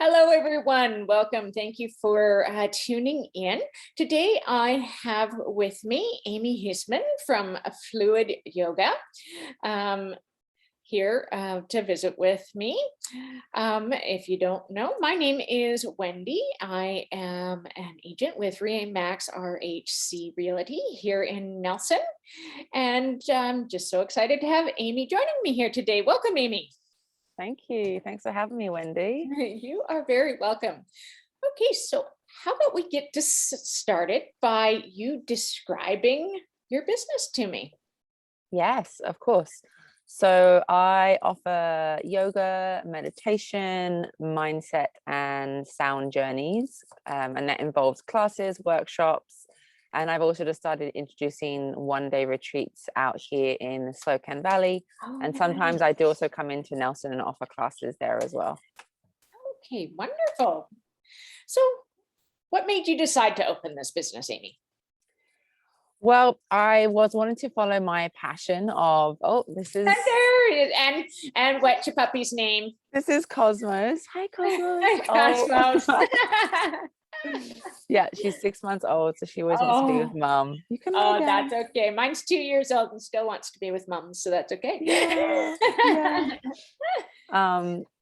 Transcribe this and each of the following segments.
Hello, everyone. Welcome. Thank you for tuning in. Today, I have with me Amy Hisman from Fluid Yoga here to visit with me. If you don't know, my name is Wendy. I am an agent with Remax RHC Realty here in Nelson. And I'm just so excited to have Amy joining me here today. Welcome, Amy. Thank you. Thanks for having me, Wendy. You are very welcome. Okay, so how about we get started by you describing your business to me? Yes, of course. So I offer yoga, meditation, mindset, and sound journeys. And that involves classes, workshops. And I've also just started introducing one-day retreats out here in the Slocan Valley. Oh, And sometimes nice. I do also come into Nelson and offer classes there as well. Okay, wonderful. So, what made you decide to open this business, Amy? Well, I was wanting to follow my passion of, this is What's your puppy's name? Cosmos. Hi, Cosmos. Hi, Cosmos. Yeah, she's 6 months old, so she always wants to be with mom. You can lie down. That's okay. Mine's 2 years old and still wants to be with mom, so that's okay.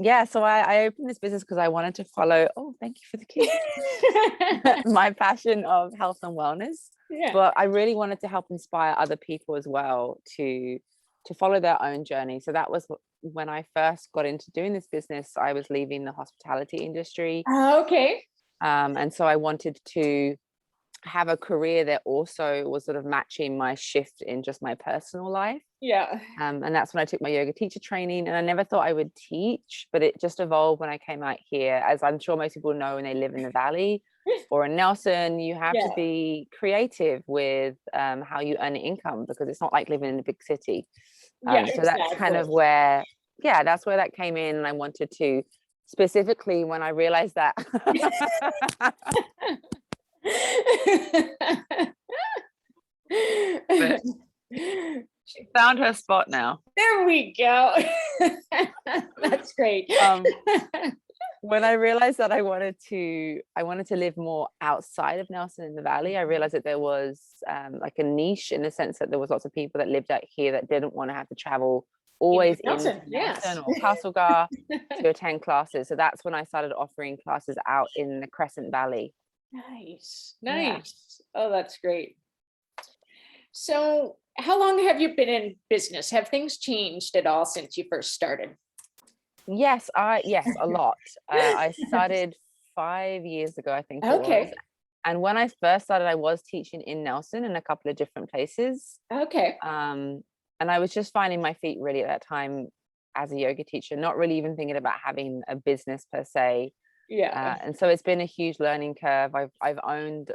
Yeah. So I opened this business because I wanted to follow. Oh, thank you for the kiss. My passion of health and wellness, but I really wanted to help inspire other people as well to follow their own journey. So that was when I first got into doing this business. I was leaving the hospitality industry. Okay. And so I wanted to have a career that also was sort of matching my shift in just my personal life. Yeah. And that's when I took my yoga teacher training, and I never thought I would teach, but it just evolved when I came out here. As I'm sure most people know, when they live in the valley or in Nelson, you have to be creative with how you earn income, because it's not like living in a big city. So that's kind of where, that's where that came in. And I wanted to, specifically when I realized that but she found her spot now. There we go. That's great. When I realized that I wanted to live more outside of Nelson in the Valley, I realized that there was like a niche, in the sense that there was lots of people that lived out here that didn't want to have to travel always into Nelson or Castlegar to attend classes. So that's when I started offering classes out in the Crescent Valley. Nice. Yeah. Oh, that's great. So how long have you been in business? Have things changed at all since you first started? Yes, a lot. I started 5 years ago, I think it was. And when I first started, I was teaching in Nelson in a couple of different places. Okay. And I was just finding my feet really at that time as a yoga teacher, not really even thinking about having a business per se. Yeah. And so it's been a huge learning curve. I've owned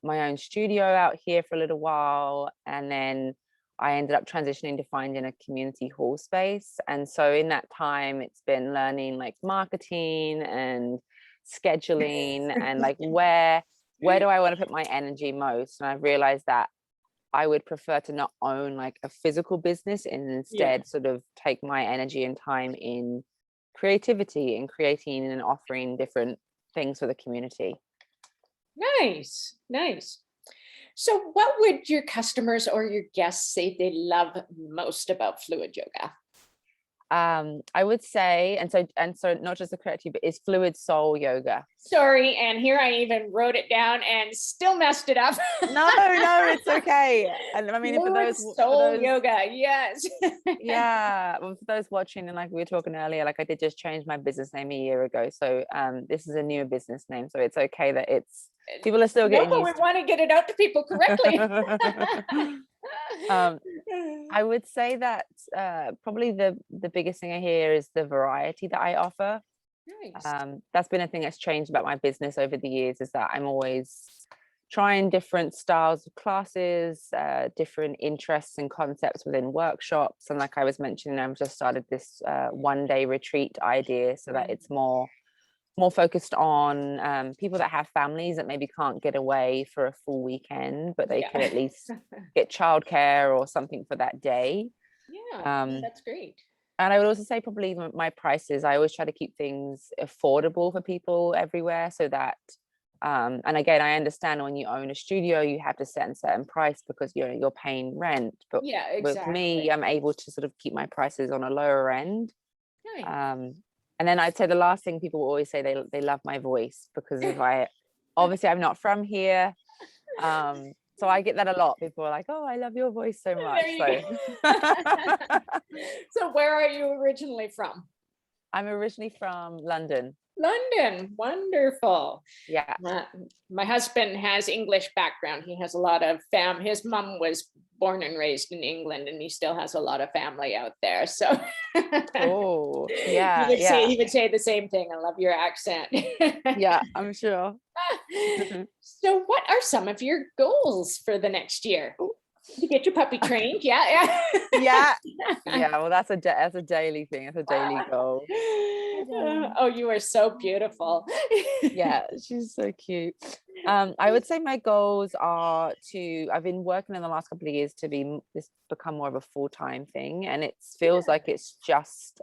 my own studio out here for a little while, and then I ended up transitioning to finding a community hall space. And so in that time, it's been learning like marketing and scheduling and like where do I want to put my energy most? And I've realized that I would prefer to not own like a physical business, and instead sort of take my energy and time in creativity and creating and offering different things for the community. Nice. So what would your customers or your guests say they love most about Fluid Yoga? I would say, and so not just the corrective, but is Fluid Soul Yoga. Sorry, and here I even wrote it down and still messed it up. No, it's okay. And I mean, Fluid Soul Yoga, yes. Yeah, well, for those watching, and like we were talking earlier, like I did just change my business name a year ago, so this is a newer business name, so it's okay that it's people are still getting used. We want to get it out to people correctly. I would say that probably the biggest thing I hear is the variety that I offer. Nice. That's been a thing that's changed about my business over the years, is that I'm always trying different styles of classes, different interests and concepts within workshops. And like I was mentioning, I've just started this one-day retreat idea, so that it's more focused on people that have families that maybe can't get away for a full weekend, but they can at least get childcare or something for that day. That's great. And I would also say probably even my prices, I always try to keep things affordable for people everywhere so that and again, I understand when you own a studio, you have to set a certain price because you're paying rent. But Yeah, with exactly. me, I'm able to sort of keep my prices on a lower end. Nice. And then I'd say the last thing people always say they love my voice because if I obviously I'm not from here. So I get that a lot. People are like, "Oh, I love your voice so There much." you So go. So where are you originally from? I'm originally from London. London. Wonderful. Yeah. My, my husband has English background. He has a lot of his mom was born and raised in England and he still has a lot of family out there. So Oh, yeah, yeah, he would say the same thing. I love your accent. yeah, I'm sure. So what are some of your goals for the next year? Ooh. To get your puppy trained? Yeah, Yeah, yeah. yeah. Well, that's a daily thing. It's a daily goal. Hi, darling. Oh, you are so beautiful. Yeah, she's so cute. I would say my goals are to. I've been working in the last couple of years to this become more of a full-time thing, and it feels like it's just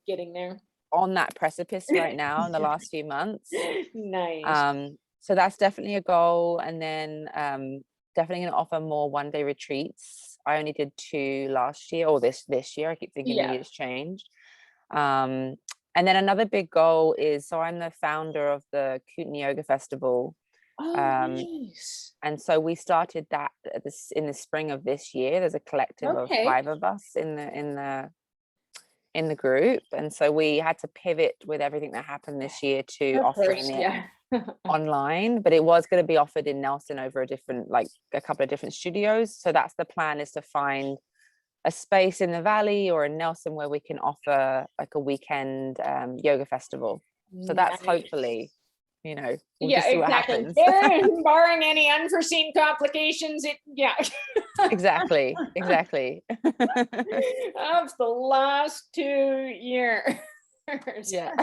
Getting there. on that precipice right now in the last few months. Nice. So that's definitely a goal, and then definitely going to offer more one-day retreats. I only did 2 last year or this year. I keep thinking the Yeah. year's changed. Um, and then another big goal is so I'm the founder of the Kootenai Yoga Festival. Oh, Um, nice. and so we started that in the spring of this year. There's a collective of Okay. 5 of us in the group, and so we had to pivot with everything that happened this year to Of course, offering it yeah. online, but it was going to be offered in Nelson over a couple of different studios. So that's the plan, is to find a space in the valley or in Nelson where we can offer like a weekend yoga festival. So that's Nice. hopefully, we'll Yeah, just see what exactly. happens. Barring any unforeseen complications, yeah. Exactly, exactly. Of the last 2 years. Yeah.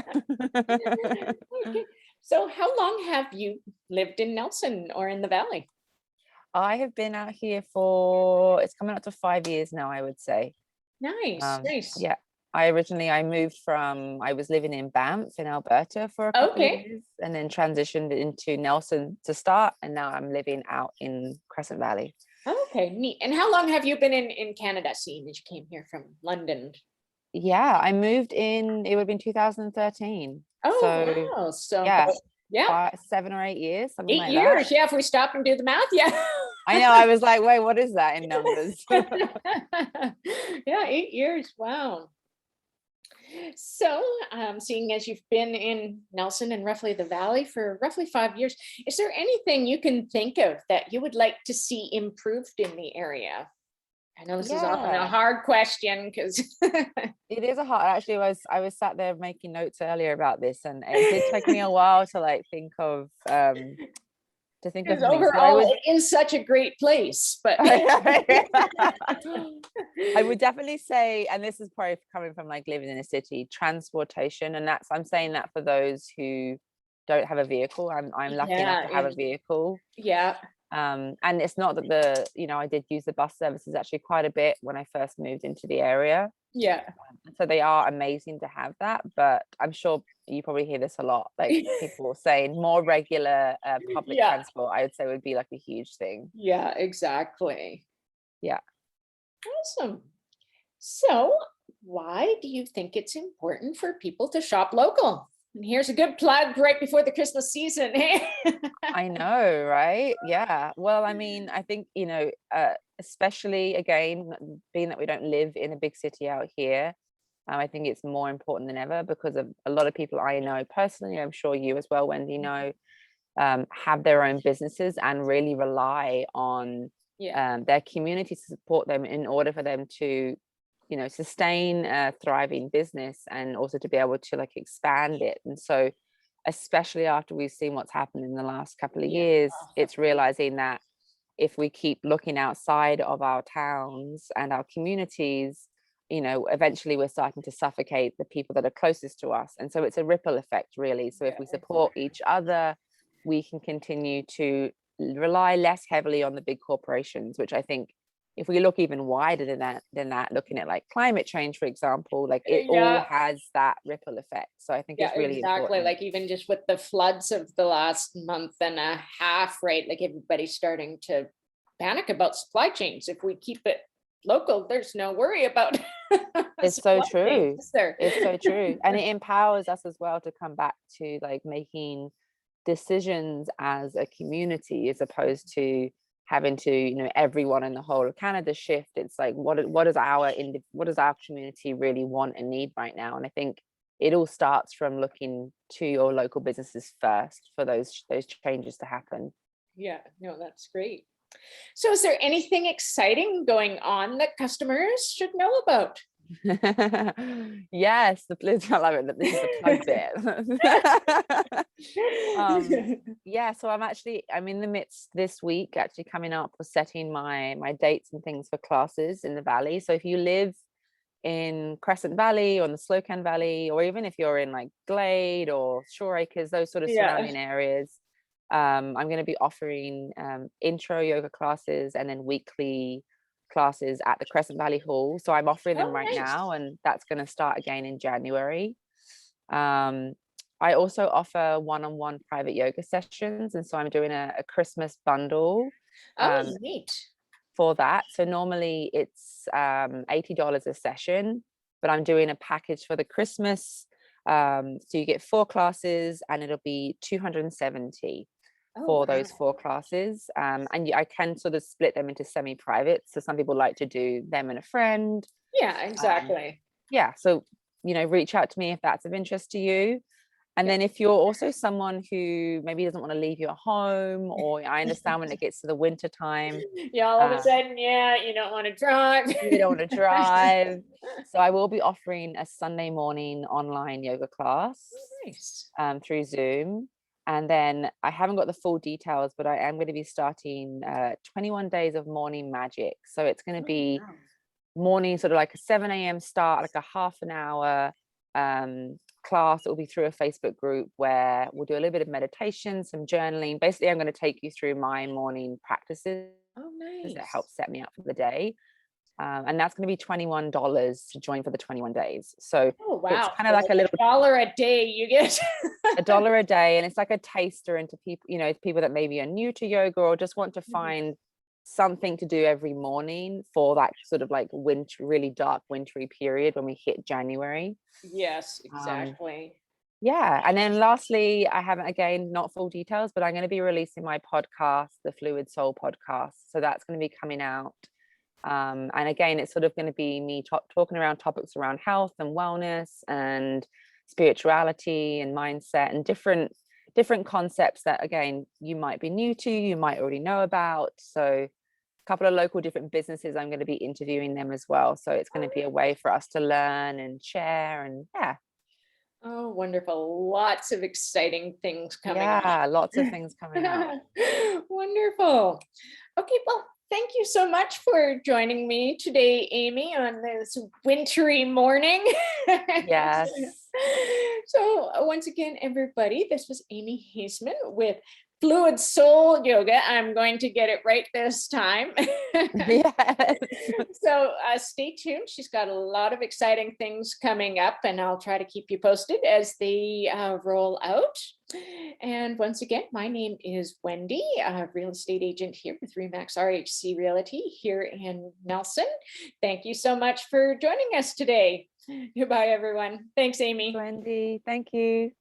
Okay. So how long have you lived in Nelson or in the Valley? I have been out here for, it's coming up to 5 years now, I would say. Nice, nice. Yeah, I moved from, I was living in Banff in Alberta for a couple of Okay. years and then transitioned into Nelson to start. And now I'm living out in Crescent Valley. Okay, neat. And how long have you been in Canada, seeing that you came here from London? Yeah, I moved in, it would have been 2013. So Oh, wow. So, yeah, yeah, 7 or 8 years, something eight like that. years. Yeah, if we stop and do the math, yeah. I know, I was like, wait, what is that in numbers? Yeah, 8 years. Wow. So, seeing as you've been in Nelson and roughly the Valley for roughly 5 years, is there anything you can think of that you would like to see improved in the area? I know this is often a Yeah, hard question because it is a hard, actually, I was sat there making notes earlier about this, and it did take me a while to like think of something. So I overall would it is such a great place, but I would definitely say, and this is probably coming from like living in a city, transportation, and I'm saying that for those who don't have a vehicle. I'm lucky enough yeah, to have a vehicle. yeah, And it's not that I did use the bus services actually quite a bit when I first moved into the area. yeah. So they are amazing to have that, but I'm sure you probably hear this a lot, like people saying more regular public Yeah, transport, I would say would be like a huge thing. yeah, exactly. Yeah. Awesome. So, why do you think it's important for people to shop local? And here's a good plug right before the Christmas season. I know, right? Yeah. Well, I mean, I think, especially again, being that we don't live in a big city out here, I think it's more important than ever because of a lot of people I know personally, I'm sure you as well, Wendy, know, have their own businesses and really rely on Yeah, their community to support them in order for them to, sustain a thriving business and also to be able to like expand it. And so, especially after we've seen what's happened in the last couple of yeah. years, Oh, it's realizing that if we keep looking outside of our towns and our communities, eventually we're starting to suffocate the people that are closest to us. And so it's a ripple effect, really. So if yeah, we support exactly. each other, we can continue to rely less heavily on the big corporations, which I think if we look even wider than that, looking at like climate change, for example, like it all Yeah. has that ripple effect. So I think Yeah, it's really exactly. important. Like even just with the floods of the last month and a half, right? Like everybody's starting to panic about supply chains. If we keep it local, there's no worry about It's so supply chains, true. is there? It's so true. And it empowers us as well to come back to like making decisions as a community as opposed to having to, everyone in the whole of Canada shift. It's like what does our community really want and need right now? And I think it all starts from looking to your local businesses first for those changes to happen. Yeah, no, that's great. So is there anything exciting going on that customers should know about? Yes, the political, I love it. This is the plug bit. um yeah, so I'm in the midst this week actually coming up with setting my dates and things for classes in the valley. So if you live in Crescent Valley or in the Slocan Valley, or even if you're in like Glade or Shore Acres, those sort of Yeah. surrounding areas, I'm going to be offering intro yoga classes and then weekly classes at the Crescent Valley Hall. So I'm offering them Oh, right nice. now, and that's going to start again in January. Um, I also offer one-on-one private yoga sessions, and so I'm doing a Christmas bundle Oh, um, neat. for that. So normally it's $80 a session, but I'm doing a package for the Christmas. So you get 4 classes, and it'll be $270 Oh, for wow. those 4 classes. And I can sort of split them into semi-private. So some people like to do them and a friend. Yeah, Um, exactly. yeah, so reach out to me if that's of interest to you. And Yeah. then if you're also someone who maybe doesn't want to leave your home, or I understand when it gets to the winter time, Yeah, all of a um, sudden, yeah, you don't want to drive. you don't want to drive. So I will be offering a Sunday morning online yoga class Nice. through Zoom. And then I haven't got the full details, but I am going to be starting 21 days of morning magic. So it's going to Oh, be wow. morning, sort of like a 7 a.m. start, like a half an hour class. It will be through a Facebook group where we'll do a little bit of meditation, some journaling. Basically, I'm going to take you through my morning practices Oh, that nice. help set me up for the day. And that's going to be $21 to join for the 21 days. So Oh, it's wow. kind of So like like a little $1 a day you get. $1 a day, and it's like a taster into people, people that maybe are new to yoga or just want to Mhm. find something to do every morning for that sort of like winter, really dark wintry period when we hit January. Yes, Um, exactly. yeah, and then lastly, I haven't, again, not full details, but I'm going to be releasing my podcast, the Fluid Soul podcast. So that's going to be coming out. And again, it's sort of going to be me talking around topics around health and wellness and spirituality and mindset and different concepts that, again, you might be new to, you might already know about. So a couple of local different businesses, I'm going to be interviewing them as well. So it's going to be a way for us to learn and share, and Oh, wonderful. Lots of exciting things coming yeah, lots of up. things coming up. Wonderful. Okay, well, thank you so much for joining me today, Amy, on this wintry morning. Yes. So, once again, everybody, this was Amy Haseman with Fluid Soul Yoga. I'm going to get it right this time. Yes. So stay tuned. She's got a lot of exciting things coming up, and I'll try to keep you posted as they roll out. And once again, my name is Wendy, a real estate agent here with Remax RHC Realty here in Nelson. Thank you so much for joining us today. Goodbye, everyone. Thanks, Amy. Wendy, thank you.